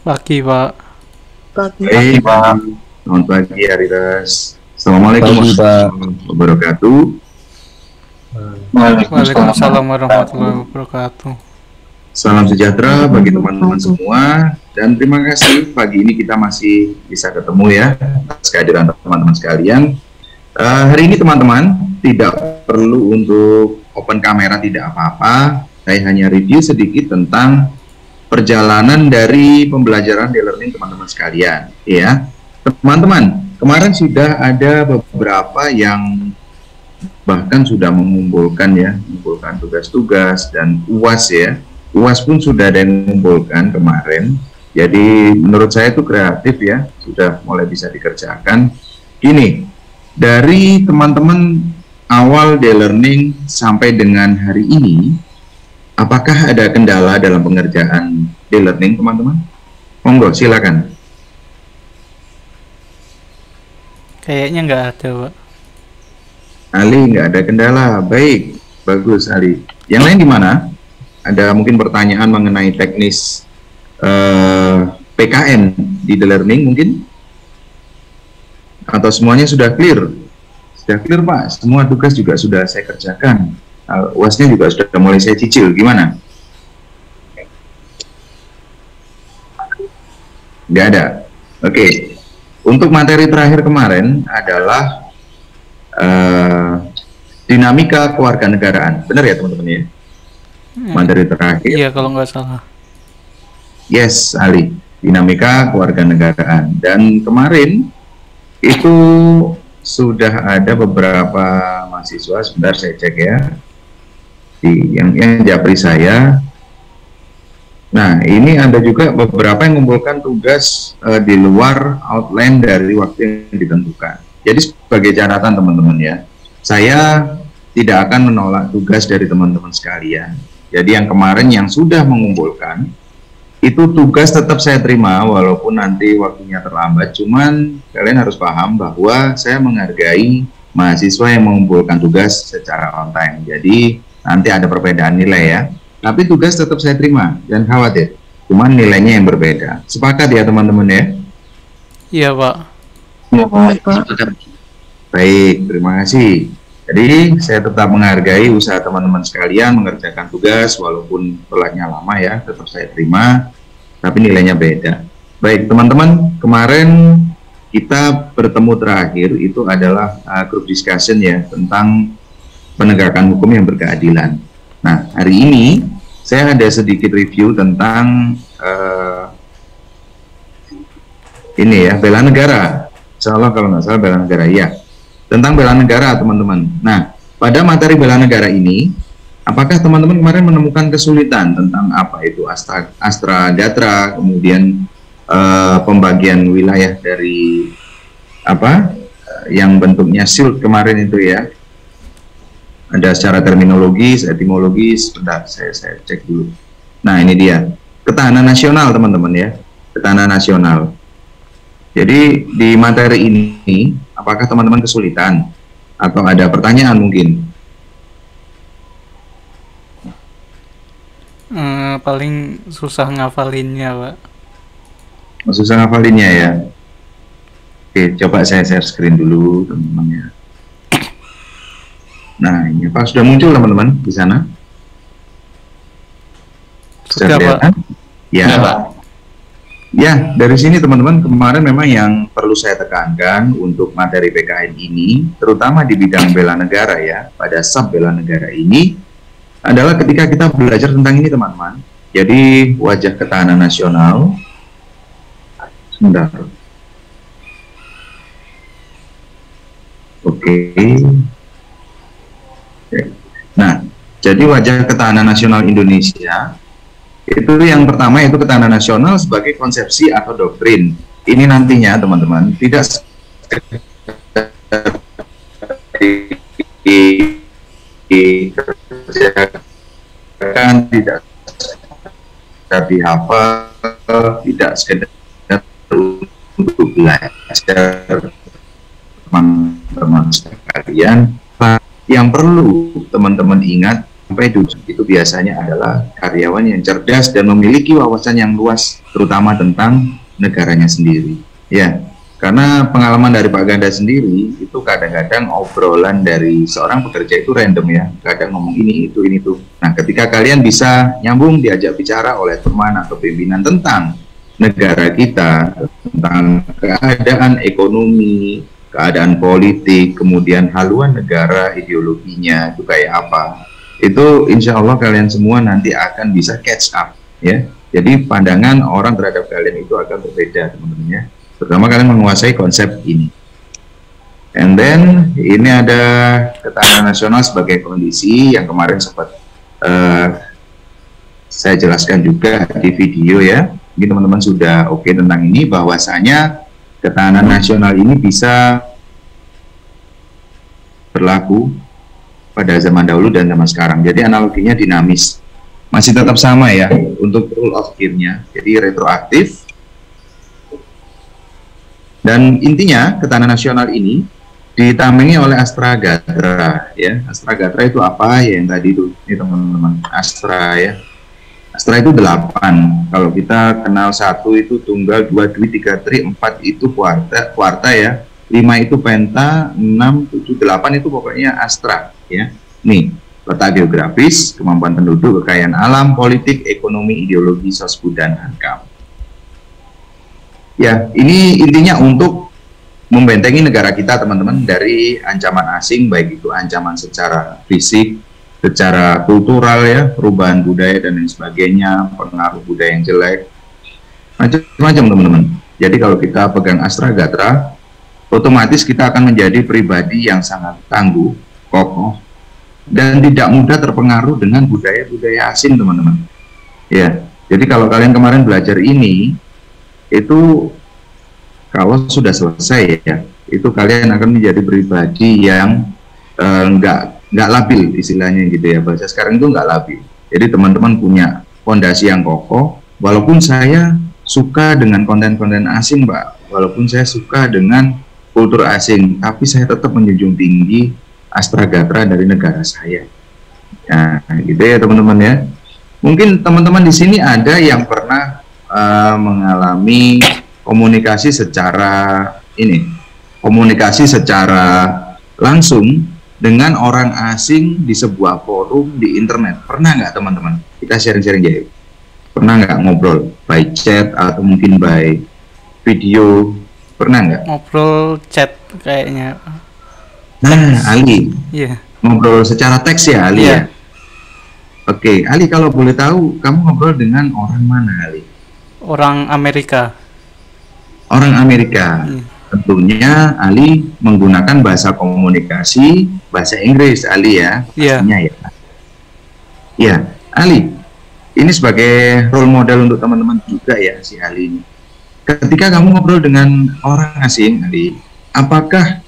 Pagi, Pak. Pagi. Hey Pak, selamat pagi Aritas. Assalamualaikum Pagi, Pak. warahmatullahi wabarakatuh. Waalaikumsalam warahmatullahi wabarakatuh. Salam sejahtera bagi teman-teman semua dan terima kasih pagi ini kita masih bisa ketemu ya atas kehadiran teman-teman sekalian. Hari ini teman-teman tidak perlu untuk open kamera, tidak apa-apa. Saya hanya review sedikit tentang perjalanan dari pembelajaran e-learning teman-teman sekalian ya. Teman-teman, kemarin sudah ada beberapa yang bahkan sudah mengumpulkan tugas-tugas dan UAS ya. UAS pun sudah ada yang mengumpulkan kemarin. Jadi menurut saya itu kreatif ya, sudah mulai bisa dikerjakan. Gini, dari teman-teman awal e-learning sampai dengan hari ini, apakah ada kendala dalam pengerjaan e-learning teman-teman? Monggo, silakan. Kayaknya nggak ada, Pak. Ali, nggak ada kendala. Baik, bagus Ali. Yang lain gimana? Ada mungkin pertanyaan mengenai teknis PKN di e-learning mungkin? Atau semuanya sudah clear? Sudah clear Pak, semua tugas juga sudah saya kerjakan. UASnya juga sudah mulai saya cicil, gimana? Nggak ada. Oke. Untuk materi terakhir kemarin adalah dinamika kewarganegaraan. Benar ya teman-teman ya? Materi terakhir. Iya, kalau nggak salah. Yes, Ali. Dinamika kewarganegaraan. Dan kemarin itu sudah ada beberapa mahasiswa, sebentar saya cek ya, yang japri saya. Nah, ini ada juga beberapa yang mengumpulkan tugas di luar outline dari waktu yang ditentukan. Jadi sebagai catatan teman-teman ya, saya tidak akan menolak tugas dari teman-teman sekalian. Jadi yang kemarin yang sudah mengumpulkan, itu tugas tetap saya terima walaupun nanti waktunya terlambat. Cuman kalian harus paham bahwa saya menghargai mahasiswa yang mengumpulkan tugas secara on time. Jadi nanti ada perbedaan nilai ya. Tapi tugas tetap saya terima, jangan khawatir. Cuman nilainya yang berbeda. Sepakat ya teman-teman ya? Iya, Pak. Ya, Pak. Baik, terima kasih. Jadi saya tetap menghargai usaha teman-teman sekalian mengerjakan tugas walaupun telatnya lama ya, tetap saya terima, tapi nilainya beda. Baik teman-teman, kemarin kita bertemu terakhir itu adalah group discussion ya tentang penegakan hukum yang berkeadilan. Nah hari ini saya ada sedikit review tentang ini ya, bela negara. Insya Allah kalau nggak salah bela negara ya. Tentang bela negara teman-teman. Nah, pada materi bela negara ini, apakah teman-teman kemarin menemukan kesulitan tentang apa itu Astra Gatra, kemudian pembagian wilayah dari apa yang bentuknya shield kemarin itu ya? Ada secara terminologis, etimologis, sebentar saya cek dulu. Nah ini dia, ketahanan nasional teman-teman ya, ketahanan nasional. Jadi di materi ini, apakah teman-teman kesulitan? Atau ada pertanyaan mungkin? Paling susah ngafalinnya, Pak. Susah ngafalinnya ya? Oke, coba saya share screen dulu teman-teman ya. Nah ini Pak, sudah muncul teman-teman di sana? Sudah, Pak. Ya, Pak. Ya, dari sini teman-teman kemarin memang yang perlu saya tekankan untuk materi PKN ini, terutama di bidang bela negara ya, pada sub bela negara ini, adalah ketika kita belajar tentang ini teman-teman. Jadi wajah ketahanan nasional, sebentar. Oke. Nah, jadi wajah ketahanan nasional Indonesia, itu yang pertama itu ketahanan nasional sebagai konsepsi atau doktrin. Ini nantinya teman-teman tidak dikerjakan, tidak dihafal, tidak sekedar untuk belajar teman-teman sekalian. Yang perlu teman-teman ingat sampai dunia itu biasanya adalah karyawan yang cerdas dan memiliki wawasan yang luas, terutama tentang negaranya sendiri. Ya, karena pengalaman dari Pak Ganda sendiri itu kadang-kadang obrolan dari seorang pekerja itu random ya, kadang ngomong ini itu ini tuh. Nah, ketika kalian bisa nyambung diajak bicara oleh teman atau pimpinan tentang negara kita, tentang keadaan ekonomi, keadaan politik, kemudian haluan negara, ideologinya itu kayak apa, itu insya Allah kalian semua nanti akan bisa catch up ya. Jadi pandangan orang terhadap kalian itu akan berbeda teman-teman ya, terutama kalian menguasai konsep ini. And then ini ada ketahanan nasional sebagai kondisi yang kemarin sempat saya jelaskan juga di video ya. Mungkin teman-teman sudah oke tentang ini, bahwasanya ketahanan nasional ini bisa berlaku pada zaman dahulu dan zaman sekarang. Jadi analoginya dinamis, masih tetap sama ya untuk rule of game-nya. Jadi retroaktif. Dan intinya ketahanan nasional ini ditamengi oleh Astragatra ya. Astragatra itu apa ya, yang tadi itu ini teman-teman, Astra ya. Astra itu 8. Kalau kita kenal 1 itu tunggal, 2 dwi, 3 tri, 4 itu kuarta ya. 5 itu penta, 6, 7, 8 itu pokoknya Astra ya. Nih, letak geografis, kemampuan penduduk, kekayaan alam, politik, ekonomi, ideologi, sosbud, dan hankam. Ya, ini intinya untuk membentengi negara kita teman-teman dari ancaman asing, baik itu ancaman secara fisik, secara kultural ya, perubahan budaya dan lain sebagainya, pengaruh budaya yang jelek, macam-macam teman-teman. Jadi kalau kita pegang Astragatra, otomatis kita akan menjadi pribadi yang sangat tangguh, kokoh, dan tidak mudah terpengaruh dengan budaya-budaya asing teman-teman. Ya, jadi kalau kalian kemarin belajar ini, itu kalau sudah selesai ya, itu kalian akan menjadi pribadi yang nggak labil istilahnya gitu ya, bahasa sekarang itu nggak labil. Jadi teman-teman punya fondasi yang kokoh. Walaupun saya suka dengan konten-konten asing Pak, walaupun saya suka dengan kultur asing, tapi saya tetap menjunjung tinggi Astragatra dari negara saya. Nah gitu ya teman-teman ya. Mungkin teman-teman di sini ada yang pernah mengalami komunikasi secara langsung dengan orang asing di sebuah forum di internet. Pernah nggak teman-teman? Kita sharing-sharing aja. Pernah nggak ngobrol by chat atau mungkin by video? Pernah nggak? Ngobrol chat kayaknya. Nah, Ali. Iya. Ngobrol secara teks ya, Ali Iya. ya? Oke, Ali kalau boleh tahu, kamu ngobrol dengan orang mana, Ali? Orang Amerika. Orang Amerika. Iya. Tentunya Ali menggunakan bahasa komunikasi, bahasa Inggris, Ali ya? Iya. Pastinya ya. Ya, Ali. Ini sebagai role model untuk teman-teman juga ya, si Ali ini. Ketika kamu ngobrol dengan orang asing, Ali, apakah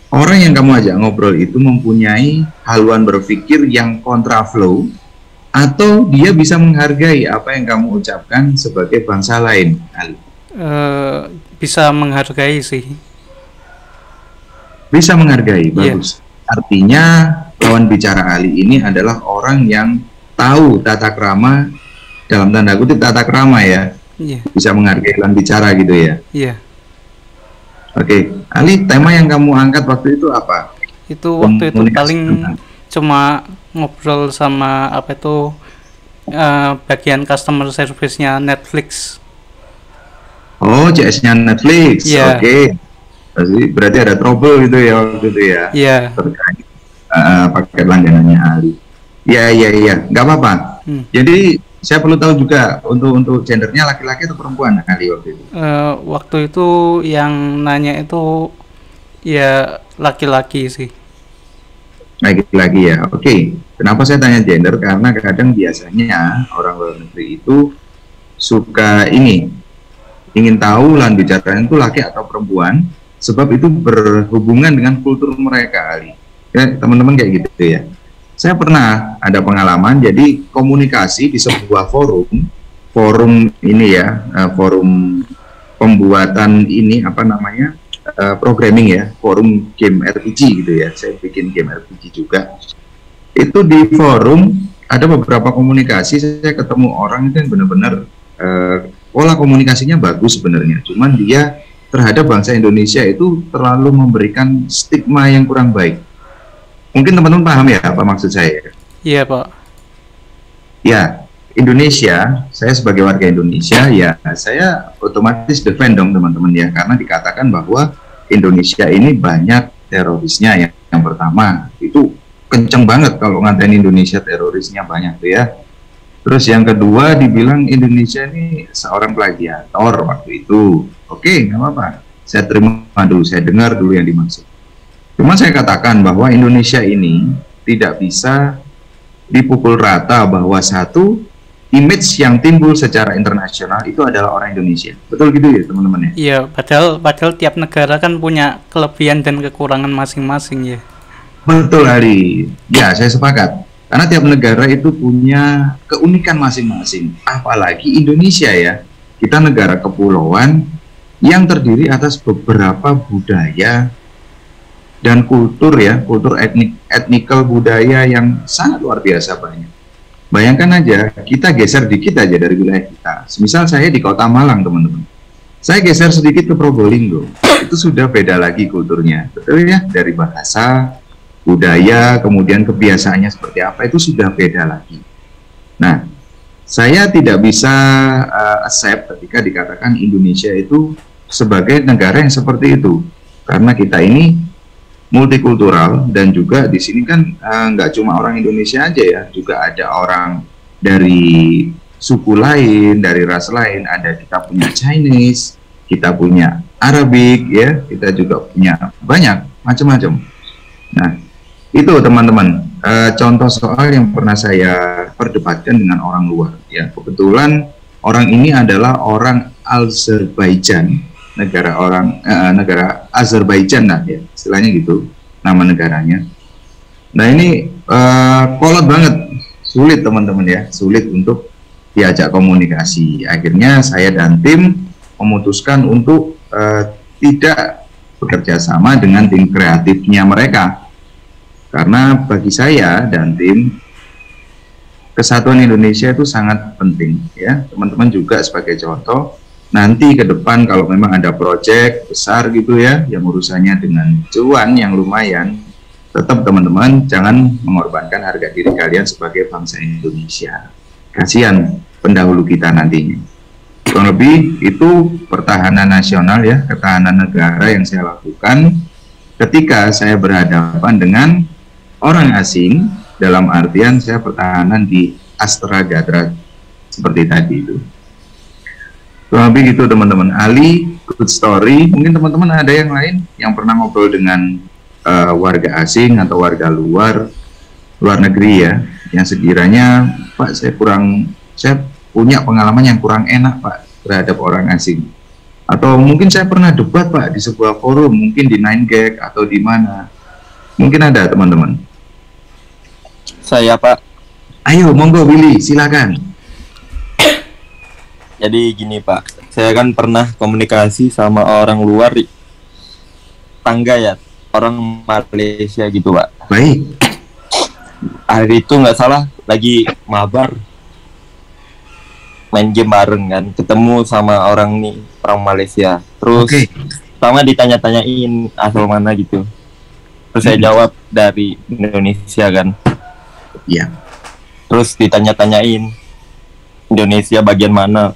orang yang kamu ajak ngobrol itu mempunyai haluan berpikir yang kontraflow, atau dia bisa menghargai apa yang kamu ucapkan sebagai bangsa lain, Ali? Bisa menghargai sih. Bisa menghargai, Iya. bagus. Artinya lawan bicara Ali ini adalah orang yang tahu tata krama, dalam tanda kutip tata krama ya, Iya. bisa menghargai lawan bicara gitu ya. Iya. Oke, Ali, tema yang kamu angkat waktu itu apa? Itu waktu itu Komunikasi paling tentang- cuma ngobrol sama apa itu bagian customer service-nya Netflix. Oh, CS-nya Netflix. Iya. Oke. Berarti ada trouble gitu ya waktu itu ya. Iya. Terkait paket langganannya Ali. Iya. Nggak apa-apa. Jadi saya perlu tahu juga untuk gendernya laki-laki atau perempuan Ali waktu itu. Waktu itu yang nanya itu ya laki-laki sih. Laki-laki ya. Oke. Kenapa saya tanya gender? Karena kadang biasanya orang luar negeri itu suka ingin tahu lawan bicaranya itu laki atau perempuan, sebab itu berhubungan dengan kultur mereka, Ali. Ya, teman-teman kayak gitu ya. Saya pernah ada pengalaman, jadi komunikasi di sebuah forum ini ya, forum pembuatan ini apa namanya, programming ya, forum game RPG gitu ya. Saya bikin game RPG juga. itu di forum ada beberapa komunikasi, saya ketemu orang itu yang benar-benar pola komunikasinya bagus sebenarnya, cuman dia terhadap bangsa Indonesia itu terlalu memberikan stigma yang kurang baik. Mungkin teman-teman paham ya apa maksud saya? Iya, Pak. Ya, Indonesia, saya sebagai warga Indonesia, ya saya otomatis defend dong teman-teman ya, karena dikatakan bahwa Indonesia ini banyak terorisnya. Yang pertama, itu kenceng banget kalau ngatain Indonesia terorisnya banyak tuh ya. Terus yang kedua dibilang Indonesia ini seorang plagiator waktu itu. Oke, nggak apa-apa. Saya terima dulu, saya dengar dulu yang dimaksud. Cuma saya katakan bahwa Indonesia ini tidak bisa dipukul rata bahwa satu image yang timbul secara internasional itu adalah orang Indonesia. Betul gitu ya teman-teman ya? Iya, padahal tiap negara kan punya kelebihan dan kekurangan masing-masing ya. Betul Hari. Ya, saya sepakat. Karena tiap negara itu punya keunikan masing-masing. Apalagi Indonesia ya. Kita negara kepulauan yang terdiri atas beberapa budaya dan kultur ya, kultur etnikal budaya yang sangat luar biasa banyak. Bayangkan aja, kita geser dikit aja dari wilayah kita. Semisal saya di Kota Malang, teman-teman. Saya geser sedikit ke Probolinggo. Itu sudah beda lagi kulturnya. Betul ya? Dari bahasa, budaya, kemudian kebiasaannya seperti apa, itu sudah beda lagi. Nah, saya tidak bisa accept ketika dikatakan Indonesia itu sebagai negara yang seperti itu. Karena kita ini multikultural, dan juga di sini kan nggak cuma orang Indonesia aja ya, juga ada orang dari suku lain, dari ras lain. Ada, kita punya Chinese, kita punya Arabic ya, kita juga punya banyak macam-macam. Nah, itu teman-teman contoh soal yang pernah saya perdebatkan dengan orang luar ya. Kebetulan orang ini adalah orang Azerbaijan, negara Azerbaijan lah ya, istilahnya gitu nama negaranya. Nah ini kolot banget, sulit teman-teman ya, sulit untuk diajak komunikasi. Akhirnya saya dan tim memutuskan untuk tidak bekerja sama dengan tim kreatifnya mereka, karena bagi saya dan tim, kesatuan Indonesia itu sangat penting ya. Teman-teman juga sebagai contoh, nanti ke depan kalau memang ada proyek besar gitu ya, yang urusannya dengan cuan yang lumayan, tetap teman-teman jangan mengorbankan harga diri kalian sebagai bangsa Indonesia. Kasihan pendahulu kita nantinya. Kurang lebih itu pertahanan nasional ya, ketahanan negara yang saya lakukan ketika saya berhadapan dengan orang asing, dalam artian saya pertahanan di Astra Gadra seperti tadi itu. Kurang lebih gitu teman-teman. Ali, good story. Mungkin teman-teman ada yang lain yang pernah ngobrol dengan warga asing atau warga luar negeri ya, yang sekiranya Pak saya punya pengalaman yang kurang enak Pak terhadap orang asing. Atau mungkin saya pernah debat Pak di sebuah forum, mungkin di 9gag atau di mana. Mungkin ada teman-teman. Saya Pak. Ayo monggo Willy, silakan. Jadi gini Pak, saya kan pernah komunikasi sama orang luar tangga ya, orang Malaysia gitu Pak. Baik. Hari itu nggak salah lagi mabar, main game bareng kan, ketemu sama orang Malaysia. Terus sama ditanya-tanyain asal mana gitu. Terus saya jawab dari Indonesia kan. Iya. Terus ditanya-tanyain Indonesia bagian mana.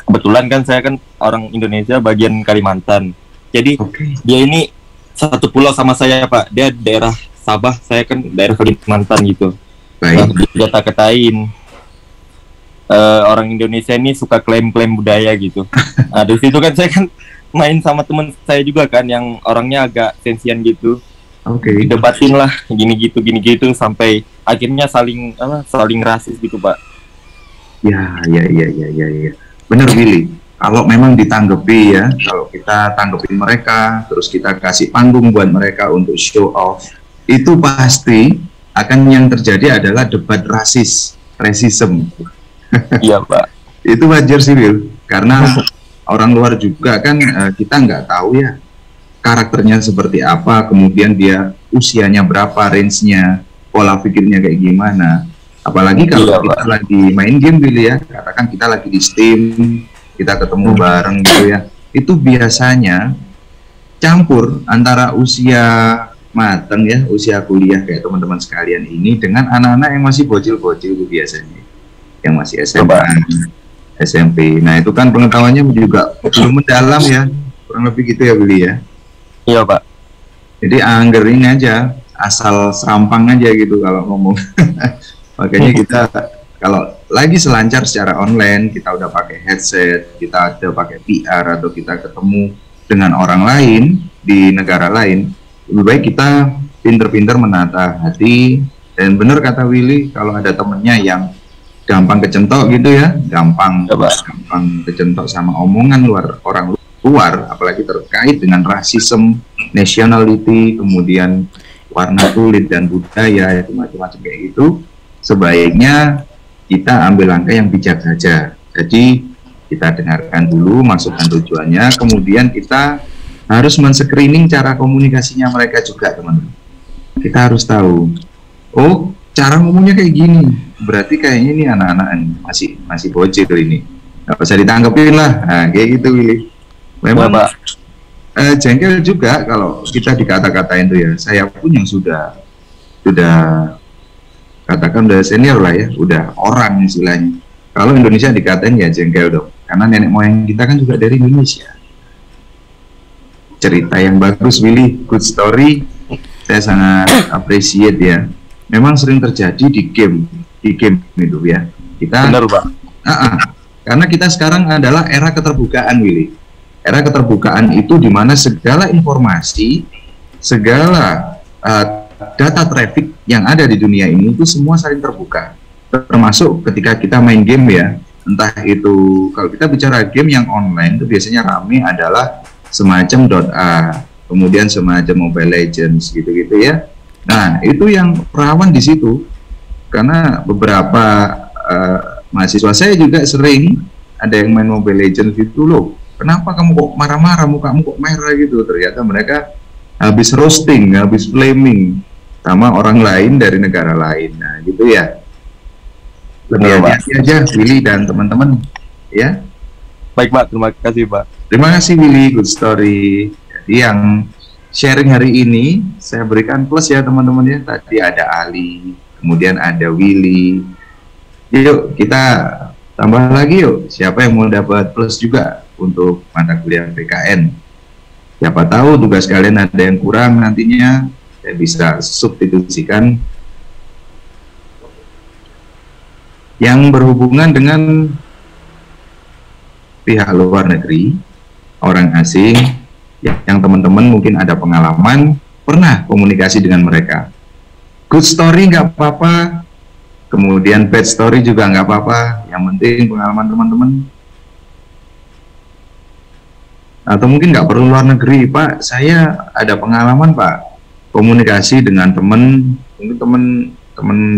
Kebetulan kan saya kan orang Indonesia bagian Kalimantan. Jadi dia ini satu pulau sama saya Pak. Dia daerah Sabah, saya kan daerah Kalimantan gitu. Baik. Dia kata-katain orang Indonesia ini suka klaim-klaim budaya gitu. Nah dari situ kan saya kan main sama teman saya juga kan yang orangnya agak sensian gitu. Debatin lah gini gitu sampai akhirnya saling rasis gitu Pak. Ya. Benar Billy, kalau memang ditanggapi ya, kalau kita tanggepin mereka, terus kita kasih panggung buat mereka untuk show off, itu pasti akan yang terjadi adalah debat racism. Iya Pak. Itu wajar sih Will, karena orang luar juga kan kita nggak tahu ya karakternya seperti apa, kemudian dia usianya berapa, range-nya, pola pikirnya kayak gimana. Apalagi kalau Iya, kita lagi main game gitu ya, katakan kita lagi di Steam, kita ketemu bareng gitu ya, itu biasanya campur antara usia matang ya, usia kuliah kayak teman-teman sekalian ini dengan anak-anak yang masih bocil-bocil itu biasanya, yang masih SMA, SMP. Nah itu kan pengetahuannya juga belum mendalam ya, kurang lebih gitu ya Billy ya. Iya Pak. Jadi anggerin aja, asal serampang aja gitu kalau ngomong. Makanya kita kalau lagi selancar secara online, kita udah pakai headset, kita udah pakai VR, atau kita ketemu dengan orang lain di negara lain, lebih baik kita pinter-pinter menata hati. Dan benar kata Willy, kalau ada temennya yang gampang kecentok gitu ya, gampang kecentok sama omongan orang luar, apalagi terkait dengan rasisme, nationality, kemudian warna kulit dan budaya, itu macam-macam kayak gitu, sebaiknya kita ambil langkah yang bijak saja. Jadi kita dengarkan dulu masukan tujuannya, kemudian kita harus men-screening cara komunikasinya mereka juga, teman-teman. Kita harus tahu, oh cara ngomongnya kayak gini, berarti kayaknya ini anak-anak masih bocil ini, nggak usah ditangkepin lah. Nah, kayak gitu Willy. Memang jengkel juga kalau kita dikata-katain tuh ya. Saya pun yang sudah katakan udah senior lah ya, udah orang istilahnya. Kalau Indonesia dikatain ya jengkel dong, karena nenek moyang kita kan juga dari Indonesia. Cerita yang bagus Willy, good story, saya sangat appreciate ya. Memang sering terjadi di game itu ya. Kita benar Pak. Karena kita sekarang adalah era keterbukaan Willy. Era keterbukaan itu di mana segala informasi, segala data traffic yang ada di dunia ini itu semua saling terbuka, termasuk ketika kita main game ya. Entah itu kalau kita bicara game yang online itu biasanya rame adalah semacam .A, kemudian semacam Mobile Legends gitu-gitu ya. Nah itu yang rawan di situ, karena beberapa mahasiswa saya juga sering ada yang main Mobile Legends gitu loh. Kenapa kamu kok marah-marah, mukamu kok merah gitu? Ternyata mereka habis roasting, habis flaming sama orang lain dari negara lain. Nah gitu ya. Lebih hati-hati aja Willy dan teman-teman ya. Baik Pak, terima kasih Pak. Terima kasih Willy, good story. Jadi yang sharing hari ini saya berikan plus ya teman-teman ya. Tadi ada Ali, kemudian ada Willy. Yuk kita tambah lagi yuk. Siapa yang mau dapat plus juga untuk mata kuliah PKN? Siapa tahu tugas kalian ada yang kurang nantinya, saya bisa substitusikan yang berhubungan dengan pihak luar negeri, orang asing, yang teman-teman mungkin ada pengalaman, pernah komunikasi dengan mereka. Good story nggak apa-apa, kemudian bad story juga nggak apa-apa, yang penting pengalaman teman-teman. Atau mungkin nggak perlu luar negeri, Pak, saya ada pengalaman Pak, komunikasi dengan teman, mungkin teman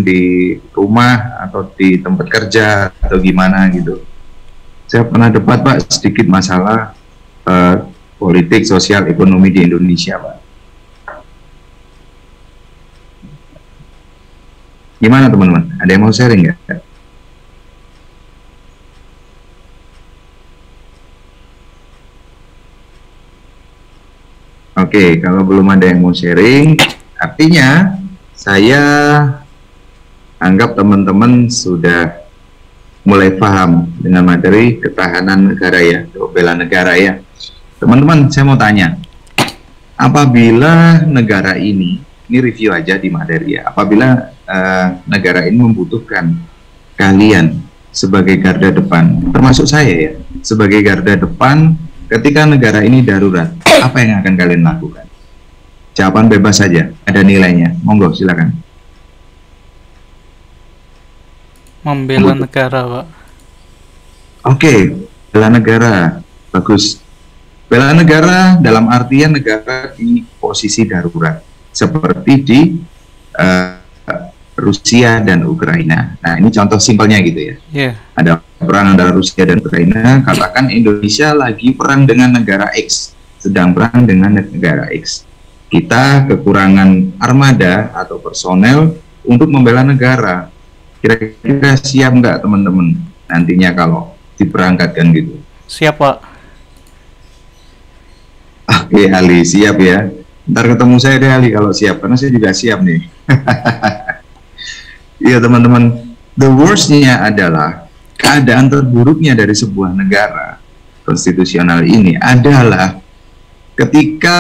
di rumah atau di tempat kerja atau gimana gitu. Saya pernah debat Pak sedikit masalah politik, sosial, ekonomi di Indonesia Pak. Gimana teman-teman? Ada yang mau sharing nggak? Oke, kalau belum ada yang mau sharing, artinya saya anggap teman-teman sudah mulai paham dengan materi ketahanan negara ya, bela negara ya. Teman-teman, saya mau tanya, apabila negara ini review aja di materi ya, apabila negara ini membutuhkan kalian sebagai garda depan, termasuk saya ya, sebagai garda depan ketika negara ini darurat, apa yang akan kalian lakukan? Jawaban bebas saja, ada nilainya. Monggo, silakan. Membela negara, Pak. Oke, bela negara, bagus. Bela negara dalam artian negara di posisi darurat, seperti di Rusia dan Ukraina. Nah, ini contoh simpelnya gitu ya. Yeah. Ada perang antara Rusia dan Ukraina, katakan Indonesia lagi perang dengan negara X, sedang perang dengan negara X. Kita kekurangan armada atau personel, untuk membela negara. Kira-kira siap nggak teman-teman nantinya kalau diberangkatkan gitu? Siap, Pak. Oke, Ali, siap ya. Ntar ketemu saya deh Ali kalau siap, karena saya juga siap nih. Iya teman-teman, the worst-nya adalah keadaan terburuknya dari sebuah negara konstitusional ini adalah ketika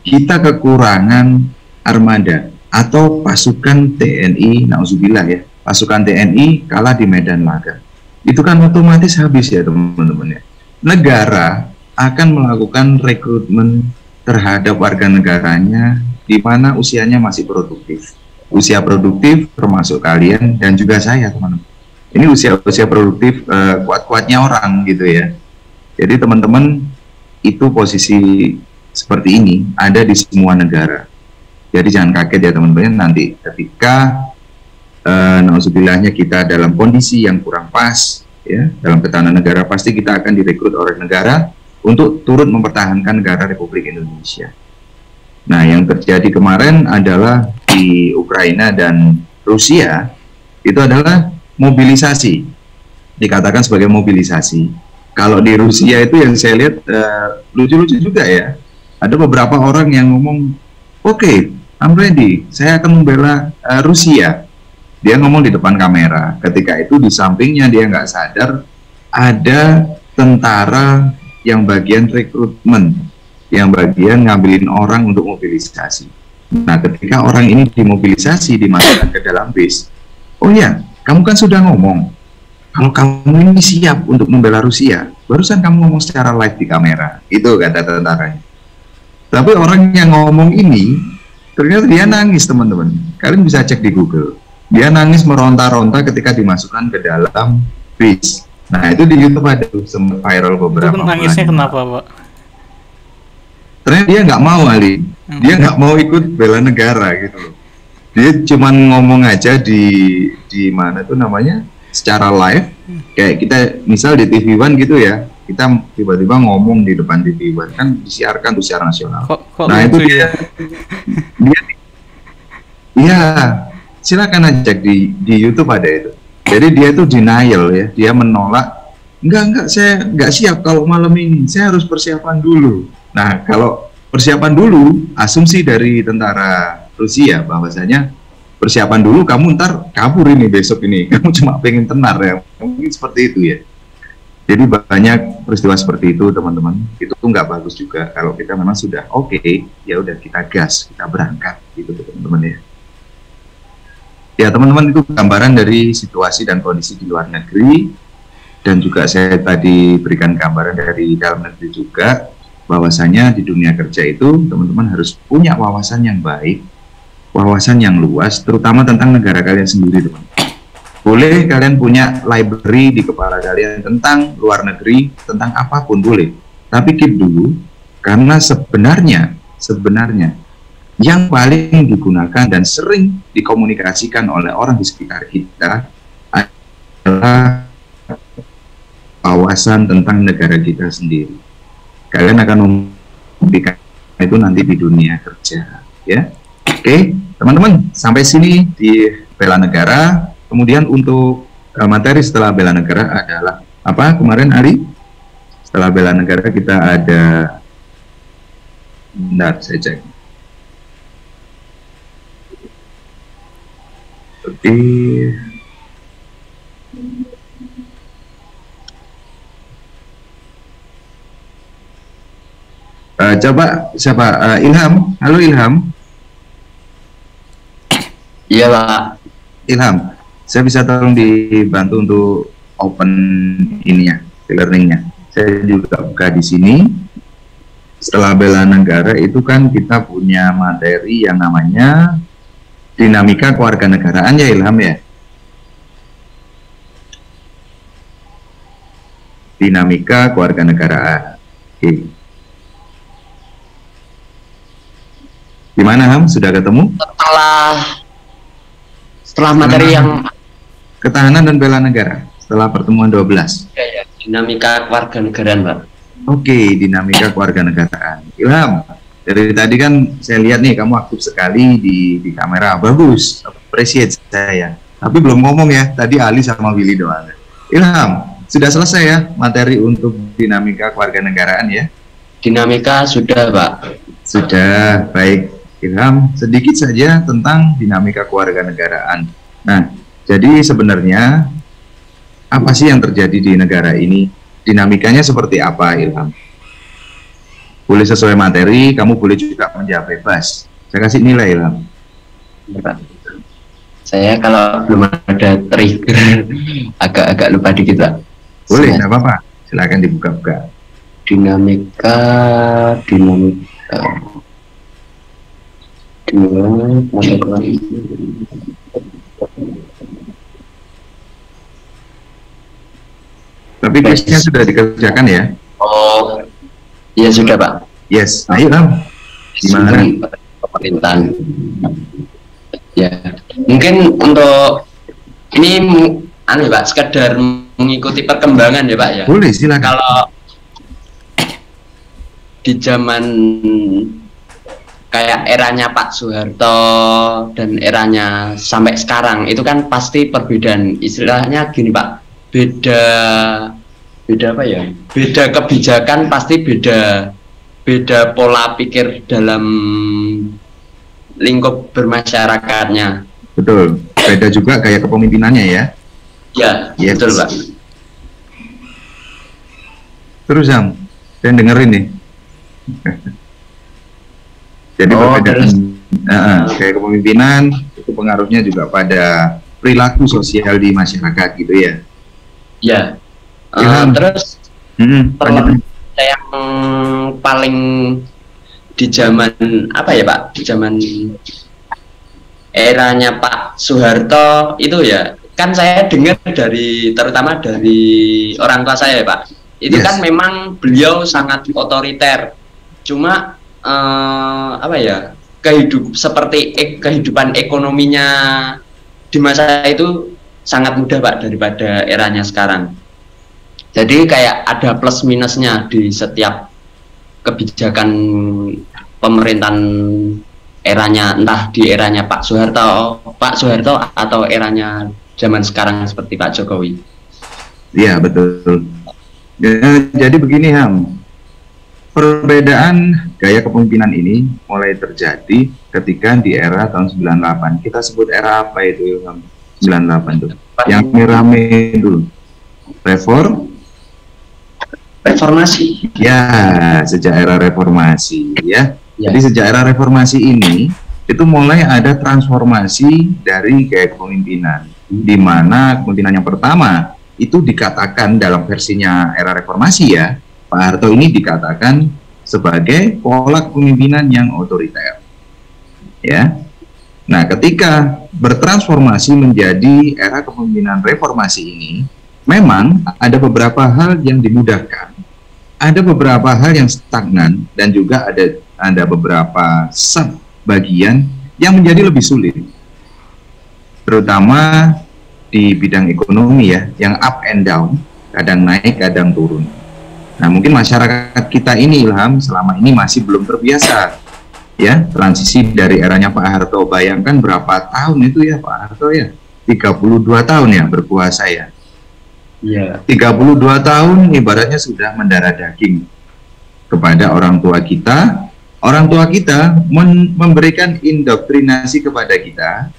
kita kekurangan armada atau pasukan TNI, nauzubillah ya, pasukan TNI kalah di medan laga. Itu kan otomatis habis ya teman-teman ya. Negara akan melakukan rekrutmen terhadap warga negaranya di mana usianya masih produktif. Usia produktif termasuk kalian dan juga saya teman-teman. Ini usia produktif kuat-kuatnya orang gitu ya. Jadi teman-teman, itu posisi seperti ini ada di semua negara. Jadi jangan kaget ya teman-teman, nanti ketika nauzubillahnya kita dalam kondisi yang kurang pas ya, dalam ketahanan negara, pasti kita akan direkrut oleh negara untuk turut mempertahankan negara Republik Indonesia. Nah, yang terjadi kemarin adalah di Ukraina dan Rusia, itu adalah mobilisasi, dikatakan sebagai mobilisasi. Kalau di Rusia itu yang saya lihat lucu-lucu juga ya, ada beberapa orang yang ngomong, oke, I'm ready, saya akan membela Rusia. Dia ngomong di depan kamera, ketika itu di sampingnya dia nggak sadar ada tentara yang bagian rekrutmen, yang bagian ngambilin orang untuk mobilisasi. Nah, ketika orang ini dimobilisasi, dimasukkan ke dalam bis, oh ya, kamu kan sudah ngomong, kalau kamu ini siap untuk membela Rusia, barusan kamu ngomong secara live di kamera, itu kata tentaranya. Tapi orang yang ngomong ini, ternyata dia nangis teman-teman, kalian bisa cek di Google, dia nangis meronta-ronta ketika dimasukkan ke dalam bis. Nah, itu di YouTube ada sempat viral beberapa bulan. Nangisnya kenapa, Pak? Ternyata dia nggak mau, Ali. Dia nggak mau ikut bela negara gitu loh. Dia cuman ngomong aja di mana tuh namanya, secara live. Kayak kita misal di TV One gitu ya, kita tiba-tiba ngomong di depan TV One, kan disiarkan tuh secara nasional. Kok nah itu dia, iya, silakan aja di YouTube ada itu. Jadi dia itu denial ya, dia menolak, enggak, saya nggak siap kalau malam ini, saya harus persiapan dulu. Nah, kalau persiapan dulu, asumsi dari tentara Rusia bahwasanya persiapan dulu, kamu ntar kabur ini besok ini, kamu cuma pengen tenar ya, mungkin seperti itu ya. Jadi banyak peristiwa seperti itu teman-teman, itu tuh nggak bagus juga kalau kita memang sudah oke, ya udah kita gas, kita berangkat gitu teman-teman ya. Ya teman-teman, itu gambaran dari situasi dan kondisi di luar negeri, dan juga saya tadi berikan gambaran dari dalam negeri juga, bahwasanya di dunia kerja itu teman-teman harus punya wawasan yang baik, wawasan yang luas, terutama tentang negara kalian sendiri teman. Boleh kalian punya library di kepala kalian tentang luar negeri, tentang apapun boleh, tapi keep dulu, karena sebenarnya yang paling digunakan dan sering dikomunikasikan oleh orang di sekitar kita adalah wawasan tentang negara kita sendiri. Kalian akan memberikan itu nanti di dunia kerja ya. Oke teman-teman, sampai sini di bela negara. Kemudian untuk materi setelah bela negara adalah apa kemarin Ari? Setelah bela negara kita ada, bentar saya cek. Seperti coba siapa? Ilham. Halo Ilham. Iya Pak. Ilham, saya bisa tolong dibantu untuk open ininya, e-learningnya. Saya juga buka di sini. Setelah bela negara itu kan kita punya materi yang namanya dinamika kewarganegaraan ya Ilham ya. Dinamika kewarganegaraan. Oke. Gimana Ham? Sudah ketemu? Setelah materi yang ketahanan dan bela negara setelah pertemuan 12. ya, dinamika kewarganegaraan, Pak. Oke, dinamika kewarganegaraan. Ilham, dari tadi kan saya lihat nih kamu aktif sekali di kamera, bagus. appreciate saya. Tapi belum ngomong ya, tadi Ali sama Willy doang. Ilham, sudah selesai ya materi untuk dinamika kewarganegaraan ya? Dinamika sudah, Pak. Sudah, baik. Ilham, sedikit saja tentang dinamika kewarganegaraan. Nah, jadi sebenarnya apa sih yang terjadi di negara ini? Dinamikanya seperti apa, Ilham? Boleh sesuai materi, kamu boleh juga menjawab bebas. Saya kasih nilai, Ilham. Pak. Saya kalau belum ada trigger agak lupa dikit, Pak. Boleh, tidak apa-apa. Silakan dibuka-buka. Dinamika Tapi case-nya sudah dikerjakan ya? Oh, ya sudah, Pak. Yes, ayo Ilham. Gimana? Pemerintahan. Ya, mungkin untuk ini aneh, Pak, sekedar mengikuti perkembangan ya, Pak ya. Boleh, silakan. Kalau di zaman kayak eranya Pak Soeharto dan eranya sampai sekarang itu kan pasti perbedaan, istilahnya gini Pak, beda apa ya, beda kebijakan, pasti beda pola pikir dalam lingkup bermasyarakatnya. Betul, beda juga gaya kepemimpinannya ya. Ya, yes. Betul Pak. Terus Sam, saya dengerin nih. Jadi perbedaan kayak kepemimpinan itu pengaruhnya juga pada perilaku sosial di masyarakat gitu ya. Ya. Terus yang paling di zaman apa ya Pak? Di zaman eranya Pak Soeharto itu ya, kan saya dengar terutama dari orang tua saya ya Pak. Itu yes. Kan memang beliau sangat otoriter. Cuma apa ya, seperti kehidupan ekonominya di masa itu sangat mudah Pak daripada eranya sekarang. Jadi kayak ada plus minusnya di setiap kebijakan pemerintahan eranya, entah di eranya Pak Soeharto atau eranya zaman sekarang seperti Pak Jokowi. Iya betul. Ya, jadi begini Ham, perbedaan gaya kepemimpinan ini mulai terjadi ketika di era tahun 98. Kita sebut era apa itu Ham? 98 tuh. Yang rame dulu. Reformasi. Ya, sejak era reformasi ya. Jadi sejak era reformasi ini itu mulai ada transformasi dari gaya kepemimpinan, di mana kepemimpinan yang pertama itu dikatakan dalam versinya era reformasi ya, Pak Harto ini dikatakan sebagai pola kepemimpinan yang otoriter. Ya. Nah, ketika bertransformasi menjadi era kepemimpinan reformasi ini, memang ada beberapa hal yang dimudahkan, ada beberapa hal yang stagnan, dan juga ada beberapa sub bagian yang menjadi lebih sulit, terutama di bidang ekonomi ya, yang up and down, kadang naik, kadang turun. Nah, mungkin masyarakat kita ini Ilham selama ini masih belum terbiasa ya, transisi dari eranya Pak Harto. Bayangkan berapa tahun itu ya Pak Harto ya, 32 tahun ya berkuasa ya. Iya. 32 tahun ibaratnya sudah mendarah daging kepada orang tua kita. Orang tua kita memberikan indoktrinasi kepada kita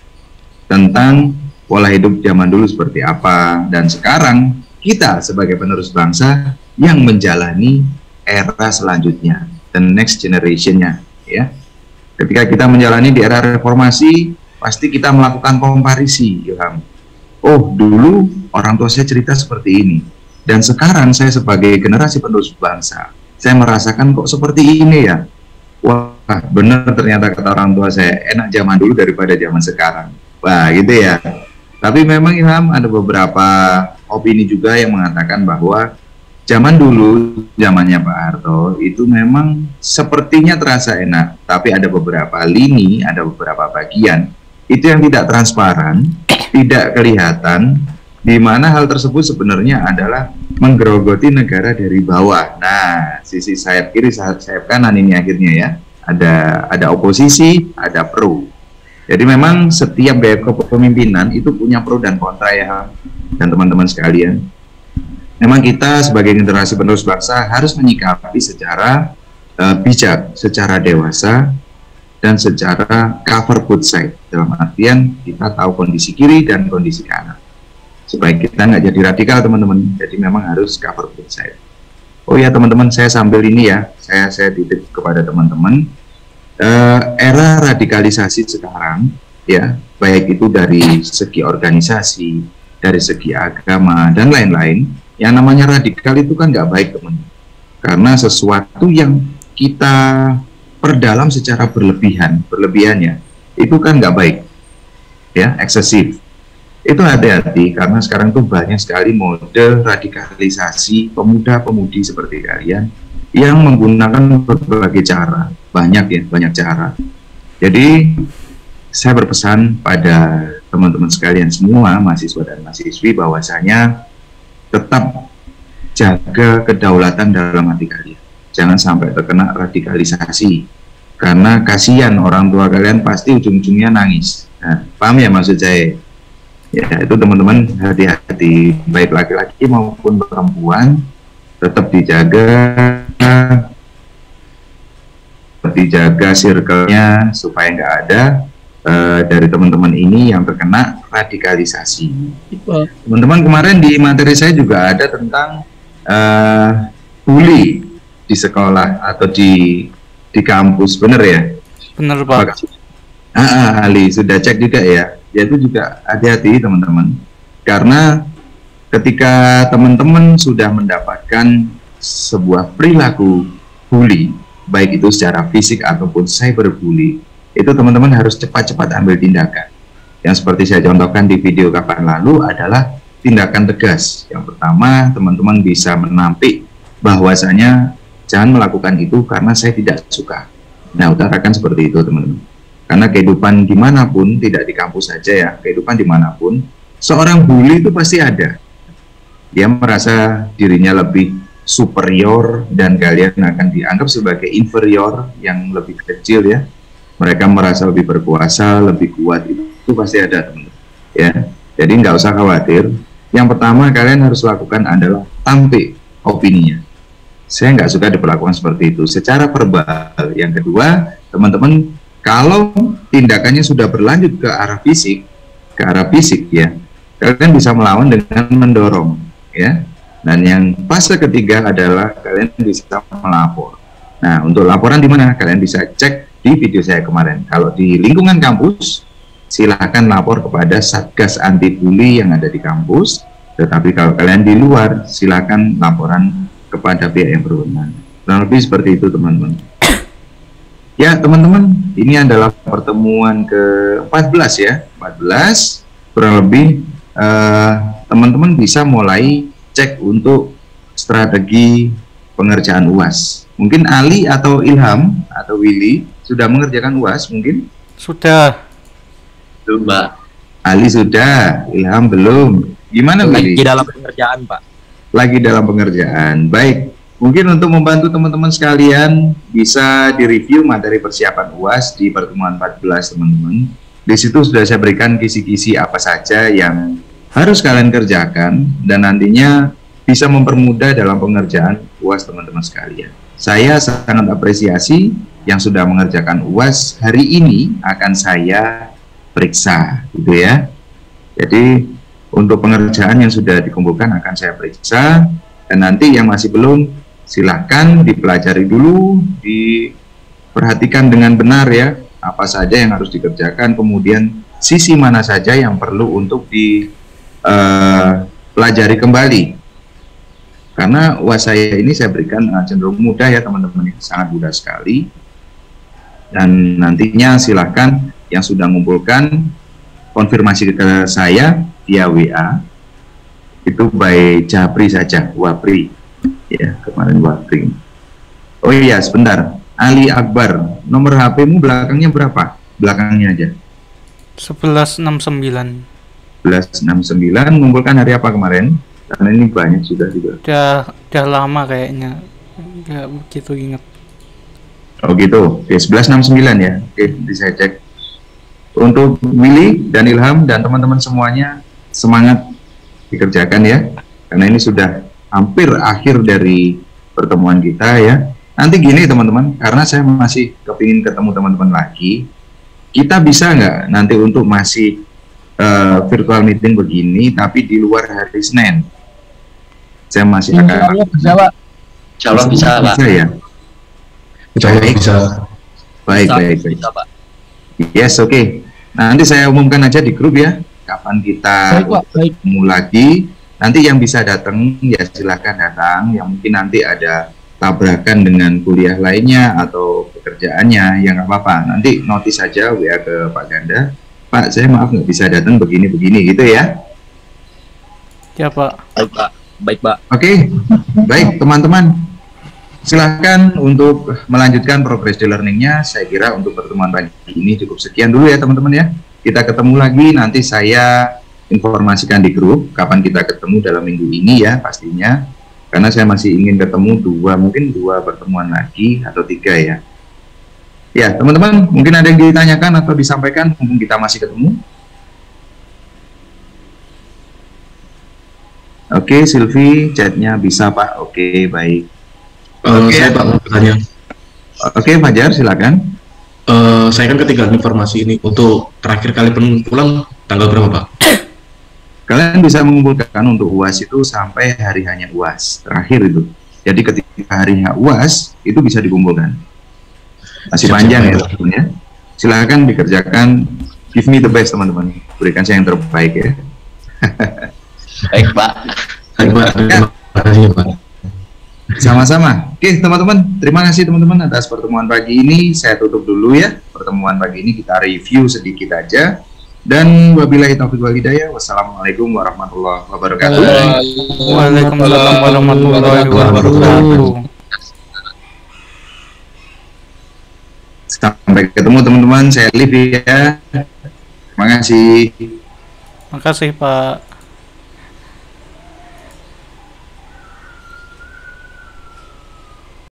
tentang pola hidup zaman dulu seperti apa, dan sekarang kita sebagai penerus bangsa yang menjalani era selanjutnya, the next generation-nya ya. Ketika kita menjalani di era reformasi, pasti kita melakukan komparisi Ilham. Oh, dulu orang tua saya cerita seperti ini, dan sekarang saya sebagai generasi penerus bangsa, saya merasakan kok seperti ini ya. Wah, benar ternyata kata orang tua saya, enak zaman dulu daripada zaman sekarang. Wah, gitu ya. Tapi memang Ilham ada beberapa opini juga yang mengatakan bahwa zaman dulu, zamannya Pak Harto, itu memang sepertinya terasa enak, tapi ada beberapa lini, ada beberapa bagian itu yang tidak transparan, tidak kelihatan, di mana hal tersebut sebenarnya adalah menggerogoti negara dari bawah. Nah, sisi sayap kiri, sayap kanan ini akhirnya ya, ada oposisi, ada pro. Jadi memang setiap gaya kepemimpinan itu punya pro dan kontra ya, dan teman-teman sekalian. Memang kita sebagai generasi penerus bangsa harus menyikapi secara bijak, secara dewasa, dan secara cover both side. Dalam artian kita tahu kondisi kiri dan kondisi kanan. Supaya kita nggak jadi radikal teman-teman. Jadi memang harus cover both side. Oh ya teman-teman, saya sambil ini ya, saya titip kepada teman-teman. Era radikalisasi sekarang, ya, baik itu dari segi organisasi, dari segi agama dan lain-lain, yang namanya radikal itu kan nggak baik teman-teman, karena sesuatu yang kita perdalam secara berlebihannya itu kan nggak baik, ya, eksesif. Itu hati-hati karena sekarang tuh banyak sekali mode radikalisasi pemuda-pemudi seperti kalian yang menggunakan berbagai cara, banyak cara. Jadi saya berpesan pada teman-teman sekalian semua, mahasiswa dan mahasiswi, bahwasanya tetap jaga kedaulatan dalam hati kalian. Jangan sampai terkena radikalisasi, karena kasihan orang tua kalian pasti ujung-ujungnya nangis. Nah, paham ya maksud saya? Ya, itu teman-teman hati-hati, baik laki-laki maupun perempuan, tetap dijaga circle-nya supaya nggak ada dari teman-teman ini yang terkena radikalisasi. Teman-teman, kemarin di materi saya juga ada tentang bully di sekolah atau di kampus, bener ya? Bener Pak. Ali sudah cek juga ya. Ya itu juga hati-hati teman-teman, karena ketika teman-teman sudah mendapatkan sebuah perilaku bully, baik itu secara fisik ataupun cyberbully, itu teman-teman harus cepat-cepat ambil tindakan. Yang seperti saya contohkan di video kapan lalu adalah tindakan tegas. Yang pertama, teman-teman bisa menampik bahwasanya jangan melakukan itu karena saya tidak suka. Nah, utarakan seperti itu teman-teman. Karena kehidupan dimanapun, tidak di kampus saja ya, kehidupan dimanapun, seorang bully itu pasti ada. Dia merasa dirinya lebih superior dan kalian akan dianggap sebagai inferior yang lebih kecil ya. Mereka merasa lebih berkuasa, lebih kuat, itu pasti ada teman-teman. Ya, jadi nggak usah khawatir. Yang pertama kalian harus lakukan adalah tampik opininya. Saya nggak suka diperlakukan seperti itu secara verbal. Yang kedua, teman-teman, kalau tindakannya sudah berlanjut ke arah fisik ya, kalian bisa melawan dengan mendorong ya. Dan yang fase ketiga adalah kalian bisa melapor. Nah, untuk laporan di mana? Kalian bisa cek di video saya kemarin. Kalau di lingkungan kampus, silahkan lapor kepada Satgas Anti Bully yang ada di kampus. Tetapi kalau kalian di luar, silahkan laporan kepada pihak yang berwenang. Kurang lebih seperti itu teman-teman. Ya teman-teman, ini adalah pertemuan ke-14 ya, 14. Kurang lebih teman-teman bisa mulai cek untuk strategi pengerjaan UAS. Mungkin Ali atau Ilham atau Willy sudah mengerjakan UAS mungkin? Sudah. Belum, Mbak. Ali sudah, Ilham belum. Gimana Willy? Lagi dalam pengerjaan, Pak. Lagi dalam pengerjaan. Baik. Mungkin untuk membantu teman-teman sekalian bisa direview materi persiapan UAS di pertemuan 14 teman-teman. Di situ sudah saya berikan kisi-kisi apa saja yang harus kalian kerjakan dan nantinya bisa mempermudah dalam pengerjaan UAS teman-teman sekalian. Saya sangat apresiasi yang sudah mengerjakan UAS hari ini akan saya periksa gitu ya. Jadi untuk pengerjaan yang sudah dikumpulkan akan saya periksa, dan nanti yang masih belum silahkan dipelajari dulu, diperhatikan dengan benar ya, apa saja yang harus dikerjakan, kemudian sisi mana saja yang perlu untuk dipelajari kembali. Karena UAS saya ini saya berikan cenderung mudah ya teman-teman, sangat mudah sekali. Dan nantinya silahkan yang sudah mengumpulkan konfirmasi ke saya via WA, itu by Japri saja, Wapri. Ya, kemarin Wapri. Oh iya, sebentar. Ali Akbar, nomor HP-mu belakangnya berapa? Belakangnya aja. 1169. 1169, mengumpulkan hari apa kemarin? Karena ini banyak sudah juga. Udah lama kayaknya. Nggak begitu ingat. Oh gitu. Oke, 1169 ya. Oke, nanti saya cek. Untuk Willy dan Ilham dan teman-teman semuanya, semangat dikerjakan ya, karena ini sudah hampir akhir dari pertemuan kita ya. Nanti gini teman-teman, karena saya masih kepingin ketemu teman-teman lagi, kita bisa nggak nanti untuk masih virtual meeting begini, tapi di luar hari Senin? Saya masih akan Insya Allah bisa, Pak. Bisa ya? Insya Allah bisa. Baik. Bisa, Pak. Yes, oke. Nanti saya umumkan aja di grup ya, kapan kita ketemu lagi. Nanti yang bisa datang ya silahkan datang. Yang mungkin nanti ada tabrakan dengan kuliah lainnya atau pekerjaannya, ya nggak apa-apa. Nanti notis saja WA ke Pak Ganda. Pak, saya maaf nggak bisa datang begini-begini gitu ya. Ya Pak. Baik, Pak. Oke, baik teman-teman. Silahkan untuk melanjutkan progress di learningnya. Saya kira untuk pertemuan pagi ini cukup sekian dulu ya teman-teman ya. Kita ketemu lagi, nanti saya informasikan di grup kapan kita ketemu dalam minggu ini ya pastinya. Karena saya masih ingin ketemu mungkin dua pertemuan lagi atau 3 ya. Ya teman-teman, mungkin ada yang ditanyakan atau disampaikan, mumpung kita masih ketemu. Oke, Silvi, chatnya bisa Pak. Oke, baik. Saya Pak mau bertanya. Oke, Fajar, silakan. Saya kan ketinggalan informasi ini. Untuk terakhir kali pengumpulan tanggal berapa Pak? Kalian bisa mengumpulkan untuk UAS itu sampai hari hanya UAS terakhir itu. Jadi ketika harinya UAS itu bisa dikumpulkan. Masih panjang ya teman-teman ya. Silakan dikerjakan. Give me the best teman-teman. Berikan saya yang terbaik ya. Baik, Pak. Baik Pak, terima kasih Pak. Sama-sama. Oke teman-teman, terima kasih teman-teman atas pertemuan pagi ini. Saya tutup dulu ya pertemuan pagi ini, kita review sedikit aja. Dan wabillahi taufiq wal hidayah. Wassalamualaikum warahmatullahi wabarakatuh. Waalaikumsalam warahmatullahi wabarakatuh. Sampai ketemu teman-teman, saya Liv ya. Terima kasih. Makasih Pak.